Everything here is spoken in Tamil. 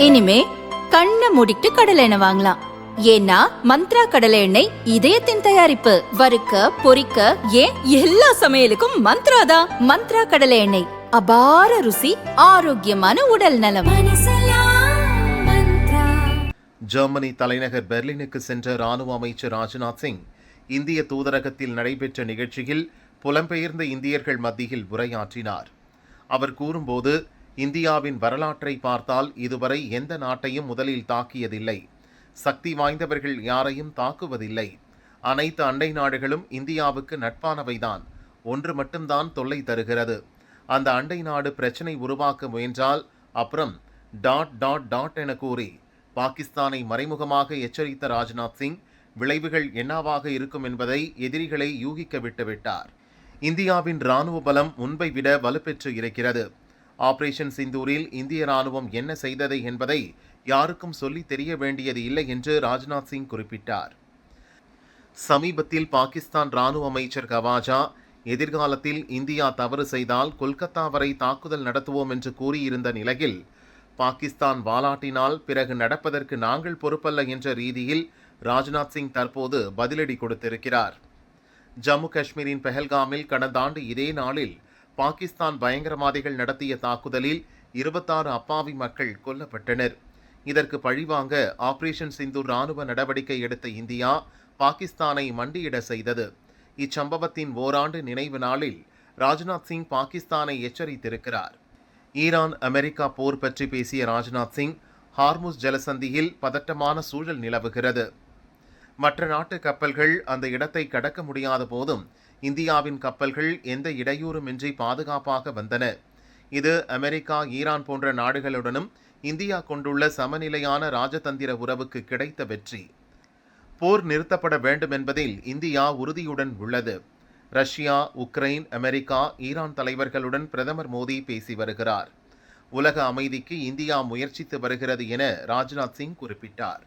இனிமே கண்ணை மூடிட்டு கடலை எண்ணெய் வாங்கலாம். ஏன்னா மந்த்ரா கடலை எண்ணெய் இதயத்தின் தயாரிப்பு. வறுக்க பொரிக்க ஏன் எல்லா சமையலுக்கும் மந்த்ரா தான். மந்த்ரா கடலை எண்ணெய், அபார ருசி, ஆரோக்கியமான உடல் நலம். ஜெர்மனி தலைநகர் பெர்லினுக்கு சென்ற ராணுவ அமைச்சர் ராஜ்நாத் சிங் இந்திய தூதரகத்தில் நடைபெற்ற நிகழ்ச்சியில் புலம்பெயர்ந்த இந்தியர்கள் மத்தியில் உரையாற்றினார். அவர் கூறும்போது, இந்தியாவின் வரலாற்றை பார்த்தால் இதுவரை எந்த நாட்டையும் முதலில் தாக்கியதில்லை. சக்தி வாய்ந்தவர்கள் யாரையும் தாக்குவதில்லை. அனைத்து அண்டை நாடுகளும் இந்தியாவுக்கு நட்பானவைதான். ஒன்று மட்டும்தான் தொல்லை தருகிறது. அந்த அண்டை நாடு பிரச்சனை உருவாக்க முயன்றால் அப்புறம் ... என கூறி பாகிஸ்தானை மறைமுகமாக எச்சரித்த ராஜ்நாத் சிங் விளைவுகள் என்னவாக இருக்கும் என்பதை எதிரிகளை யூகிக்க விட்டுவிட்டார். இந்தியாவின் இராணுவ பலம் முன்பை விட வலுப்பெற்று இருக்கிறது. ஆபரேஷன் சிந்தூரில் இந்திய ராணுவம் என்ன செய்தது என்பதை யாருக்கும் சொல்லி தெரிய வேண்டியது இல்லை என்று ராஜ்நாத் சிங் குறிப்பிட்டார். சமீபத்தில் பாகிஸ்தான் ராணுவ அமைச்சர் கவாஜா எதிர்காலத்தில் இந்தியா தவறு செய்தால் கொல்கத்தா வரை தாக்குதல் நடத்துவோம் என்று கூறியிருந்த நிலையில், பாகிஸ்தான் வாலாட்டினால் பிறகு நடப்பதற்கு நாங்கள் பொறுப்பல்ல என்ற ரீதியில் ராஜ்நாத் சிங் தற்போது பதிலடி கொடுத்திருக்கிறார். ஜம்மு காஷ்மீரின் பெஹல்காமில் கடந்த ஆண்டு இதே நாளில் பாகிஸ்தான் பயங்கரவாதிகள் நடத்திய தாக்குதலில் 26 அப்பாவி மக்கள் கொல்லப்பட்டனர். இதற்கு பழிவாங்க ஆபரேஷன் சிந்தூர் ராணுவ நடவடிக்கை எடுத்த இந்தியா பாகிஸ்தானை மண்டியிட செய்தது. இச்சம்பவத்தின் ஓராண்டு நினைவு நாளில் ராஜ்நாத் சிங் பாகிஸ்தானை எச்சரித்திருக்கிறார். ஈரான் அமெரிக்கா போர் பற்றி பேசிய ராஜ்நாத் சிங், ஹார்முஸ் ஜலசந்தியில் பதட்டமான சூழல் நிலவுகிறது. மற்ற நாட்டு கப்பல்கள் அந்த இடத்தை கடக்க முடியாத போதும் இந்தியாவின் கப்பல்கள் எந்த இடையூறுமின்றி பாதுகாப்பாக வந்தன. இது அமெரிக்கா, ஈரான் போன்ற நாடுகளுடனும் இந்தியா கொண்டுள்ள சமநிலையான ராஜதந்திர உறவுக்கு கிடைத்த வெற்றி. போர் நிறுத்தப்பட வேண்டும் என்பதில் இந்தியா உறுதியுடன் உள்ளது. ரஷ்யா, உக்ரைன், அமெரிக்கா, ஈரான் தலைவர்களுடன் பிரதமர் மோடி பேசி வருகிறார். உலக அமைதிக்கு இந்தியா முயற்சித்து வருகிறது என ராஜ்நாத் சிங் குறிப்பிட்டார்.